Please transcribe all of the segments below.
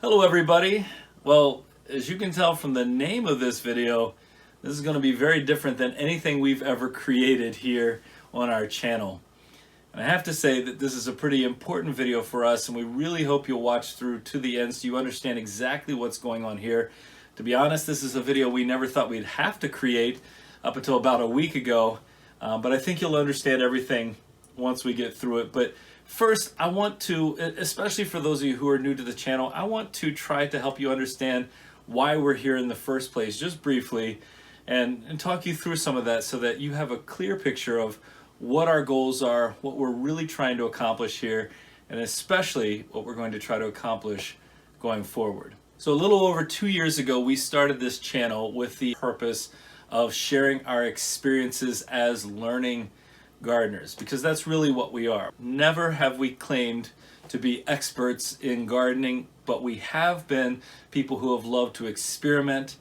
Hello everybody. Well, as you can tell from the name of this video, this is going to be very different than anything we've ever created here on our channel. And I have to say that this is a pretty important video for us, and we really hope you'll watch through to the end so you understand exactly what's going on here. To be honest, this is a video we never thought we'd have to create up until about a week ago, but I think you'll understand everything once we get through it. But first, I want to, especially for those of you who are new to the channel, I want to try to help you understand why we're here in the first place, just briefly, and talk you through some of that so that you have a clear picture of what our goals are, what we're really trying to accomplish here, and especially what we're going to try to accomplish going forward. So a little over 2 years ago, we started this channel with the purpose of sharing our experiences as learning gardeners, because that's really what we are. Never have we claimed to be experts in gardening, but we have been people who have loved to experiment.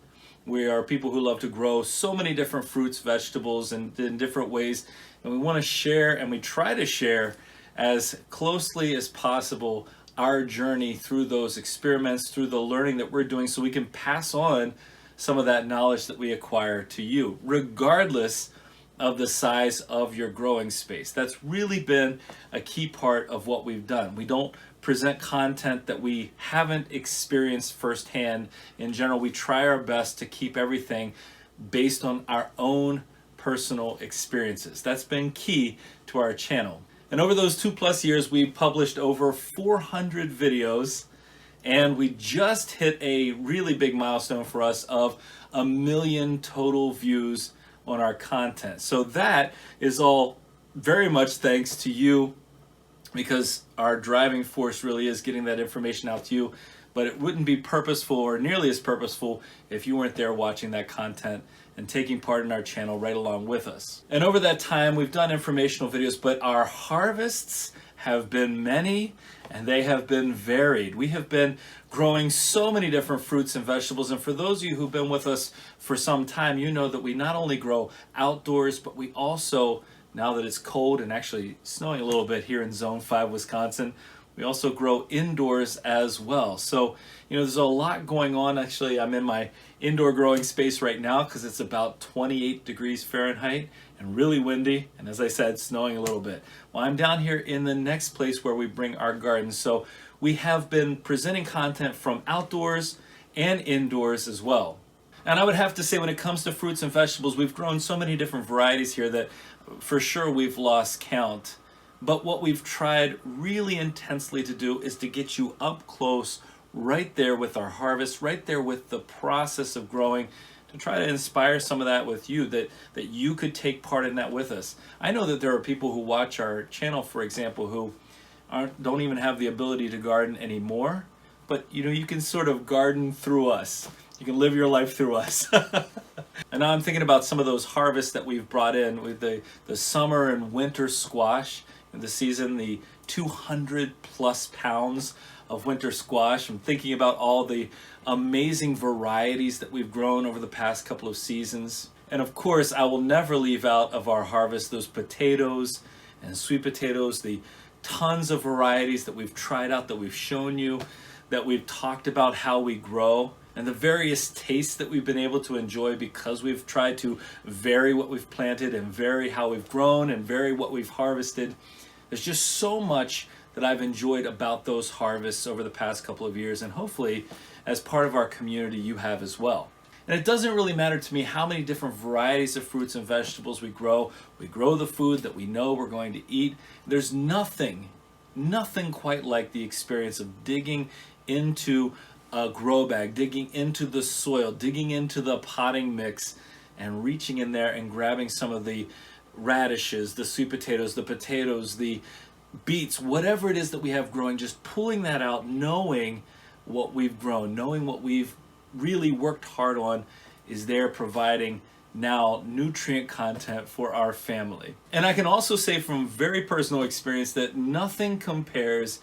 We are people who love to grow so many different fruits, vegetables, and in different ways, and we want to share, and we try to share as closely as possible our journey through those experiments, through the learning that we're doing, so we can pass on some of that knowledge that we acquire to you, regardless of the size of your growing space. That's really been a key part of what we've done. We don't present content that we haven't experienced firsthand. In general, we try our best to keep everything based on our own personal experiences. That's been key to our channel. And over those 2+ years, we published over 400 videos, and we just hit a really big milestone for us of 1 million total views on our content. So that is all very much thanks to you, because our driving force really is getting that information out to you. But it wouldn't be purposeful or nearly as purposeful if you weren't there watching that content and taking part in our channel right along with us. And over that time, we've done informational videos, but our harvests have been many and they have been varied. We have been growing so many different fruits and vegetables, and for those of you who've been with us for some time, you know that we not only grow outdoors, but we also, now that it's cold and actually snowing a little bit here in Zone 5, Wisconsin, we also grow indoors as well. So, there's a lot going on. Actually, I'm in my indoor growing space right now because it's about 28 degrees Fahrenheit and really windy. And as I said, snowing a little bit. Well, I'm down here in the next place where we bring our gardens. So we have been presenting content from outdoors and indoors as well. And I would have to say, when it comes to fruits and vegetables, we've grown so many different varieties here that for sure we've lost count. But what we've tried really intensely to do is to get you up close, right there with our harvest, right there with the process of growing, to try to inspire some of that with you, that you could take part in that with us. I know that there are people who watch our channel, for example, who don't even have the ability to garden anymore, but you can sort of garden through us. You can live your life through us. And now I'm thinking about some of those harvests that we've brought in with the summer and winter squash. In the season, the 200+ pounds of winter squash. I'm thinking about all the amazing varieties that we've grown over the past couple of seasons. And of course, I will never leave out of our harvest those potatoes and sweet potatoes, the tons of varieties that we've tried out, that we've shown you, that we've talked about how we grow, and the various tastes that we've been able to enjoy because we've tried to vary what we've planted and vary how we've grown and vary what we've harvested. There's just so much that I've enjoyed about those harvests over the past couple of years, and hopefully as part of our community you have as well. And it doesn't really matter to me how many different varieties of fruits and vegetables we grow. We grow the food that we know we're going to eat. There's nothing quite like the experience of digging into a grow bag, digging into the soil, digging into the potting mix, and reaching in there and grabbing some of the radishes, the sweet potatoes, the beets, whatever it is that we have growing, just pulling that out, knowing what we've grown, knowing what we've really worked hard on is there providing now nutrient content for our family. And I can also say from very personal experience that nothing compares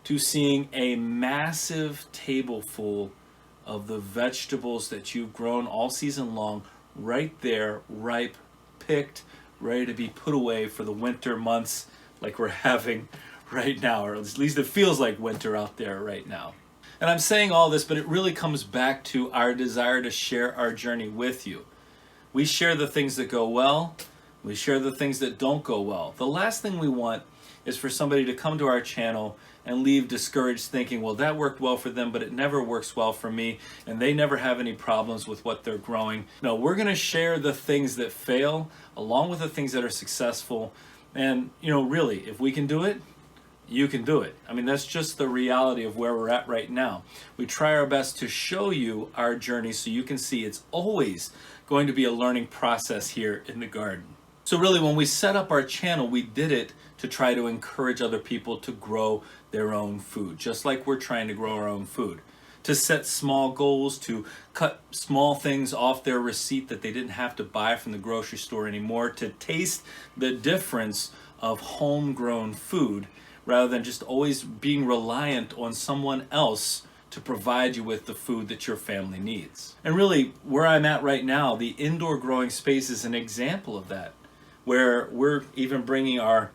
to seeing a massive table full of the vegetables that you've grown all season long right there, ripe, picked, ready to be put away for the winter months like we're having right now, or at least it feels like winter out there right now. And I'm saying all this, but it really comes back to our desire to share our journey with you. We share the things that go well. We share the things that don't go well. The last thing we want is for somebody to come to our channel and leave discouraged thinking, well, that worked well for them, but it never works well for me, and they never have any problems with what they're growing. No, we're going to share the things that fail along with the things that are successful. And, really, if we can do it, you can do it. I mean, that's just the reality of where we're at right now. We try our best to show you our journey so you can see it's always going to be a learning process here in the garden. So really, when we set up our channel, we did it to try to encourage other people to grow their own food, just like we're trying to grow our own food. To set small goals, to cut small things off their receipt that they didn't have to buy from the grocery store anymore, to taste the difference of homegrown food rather than just always being reliant on someone else to provide you with the food that your family needs. And really, where I'm at right now, the indoor growing space is an example of that, where we're even bringing our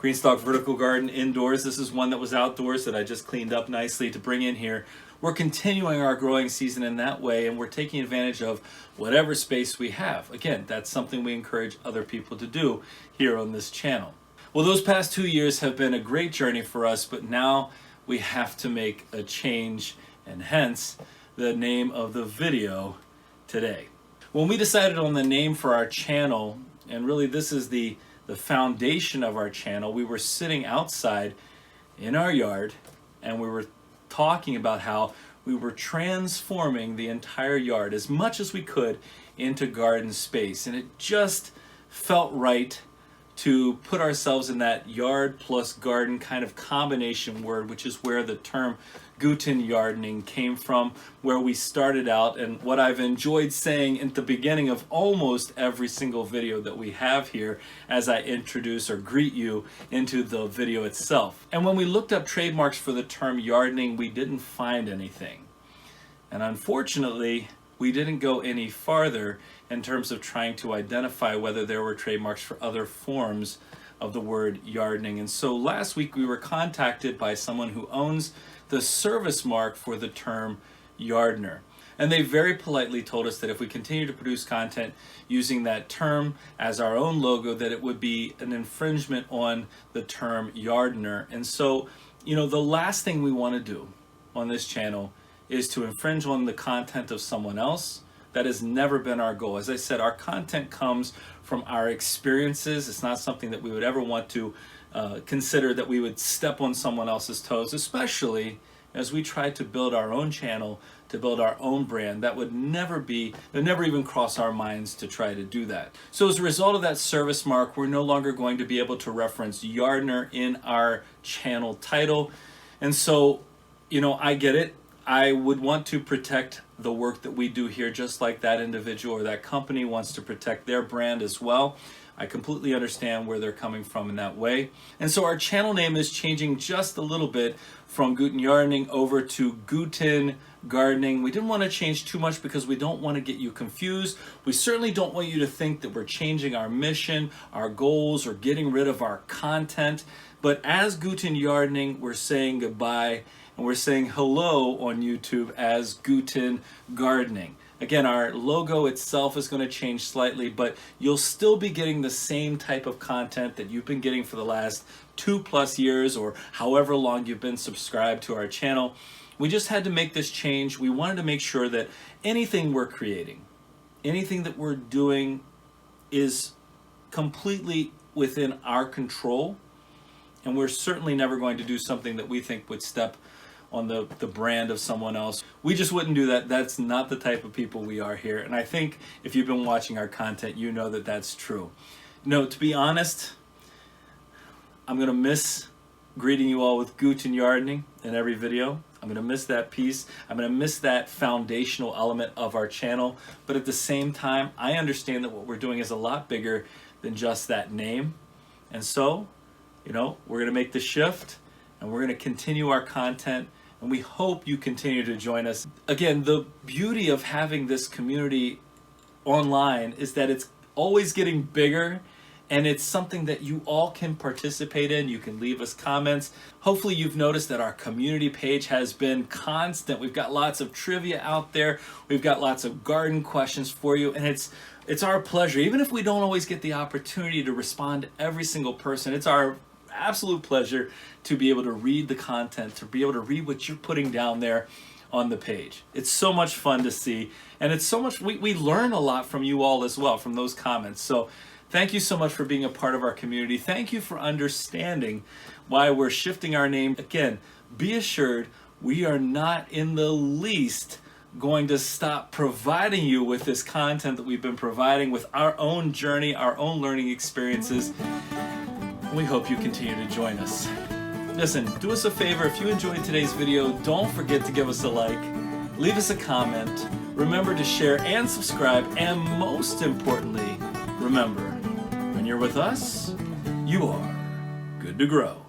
greenstalk vertical garden indoors. This is one that was outdoors that I just cleaned up nicely to bring in here. We're continuing our growing season in that way, and we're taking advantage of whatever space we have. Again, that's something we encourage other people to do here on this channel. Well, those past 2 years have been a great journey for us, but now we have to make a change, and hence the name of the video today. When we decided on the name for our channel, and really this is the foundation of our channel, we were sitting outside in our yard and we were talking about how we were transforming the entire yard as much as we could into garden space. And it just felt right to put ourselves in that yard plus garden kind of combination word, which is where the term GutenYardening came from, where we started out, and what I've enjoyed saying at the beginning of almost every single video that we have here as I introduce or greet you into the video itself. And when we looked up trademarks for the term yardening, we didn't find anything. And unfortunately, we didn't go any farther in terms of trying to identify whether there were trademarks for other forms of the word yardening. And so last week we were contacted by someone who owns the service mark for the term Yardener. And they very politely told us that if we continue to produce content using that term as our own logo, that it would be an infringement on the term Yardener. And so, the last thing we want to do on this channel is to infringe on the content of someone else. That has never been our goal. As I said, our content comes from our experiences. It's not something that we would ever want to consider that we would step on someone else's toes, especially as we try to build our own channel, to build our own brand. That would never even cross our minds to try to do that. So as a result of that service mark, we're no longer going to be able to reference Yardener in our channel title. And so, I get it. I would want to protect the work that we do here, just like that individual or that company wants to protect their brand as well. I completely understand where they're coming from in that way. And so our channel name is changing just a little bit from GutenYardening over to Guten Gardening. We didn't want to change too much because we don't want to get you confused. We certainly don't want you to think that we're changing our mission, our goals, or getting rid of our content. But as GutenYardening, we're saying goodbye, and we're saying hello on YouTube as Guten Gardening. Again, our logo itself is going to change slightly, but you'll still be getting the same type of content that you've been getting for the last 2+ years or however long you've been subscribed to our channel. We just had to make this change. We wanted to make sure that anything we're creating, anything that we're doing is completely within our control, and we're certainly never going to do something that we think would step on the brand of someone else. We just wouldn't do that. That's not the type of people we are here. And I think if you've been watching our content, you know that that's true. No, to be honest, I'm gonna miss greeting you all with GutenYardening in every video. I'm gonna miss that piece. I'm gonna miss that foundational element of our channel. But at the same time, I understand that what we're doing is a lot bigger than just that name. And so, we're gonna make the shift and we're gonna continue our content, and we hope you continue to join us. Again, the beauty of having this community online is that it's always getting bigger and it's something that you all can participate in. You can leave us comments. Hopefully you've noticed that our community page has been constant. We've got lots of trivia out there. We've got lots of garden questions for you, and it's our pleasure. Even if we don't always get the opportunity to respond to every single person, it's our absolute pleasure to be able to read the content, to be able to read what you're putting down there on the page. It's so much fun to see, and it's so much, we learn a lot from you all as well, from those comments. So thank you so much for being a part of our community. Thank you for understanding why we're shifting our name. Again, be assured we are not in the least going to stop providing you with this content that we've been providing with our own journey, our own learning experiences. We hope you continue to join us. Listen, do us a favor. If you enjoyed today's video, don't forget to give us a like, leave us a comment, remember to share and subscribe, and most importantly, remember, when you're with us, you are good to grow.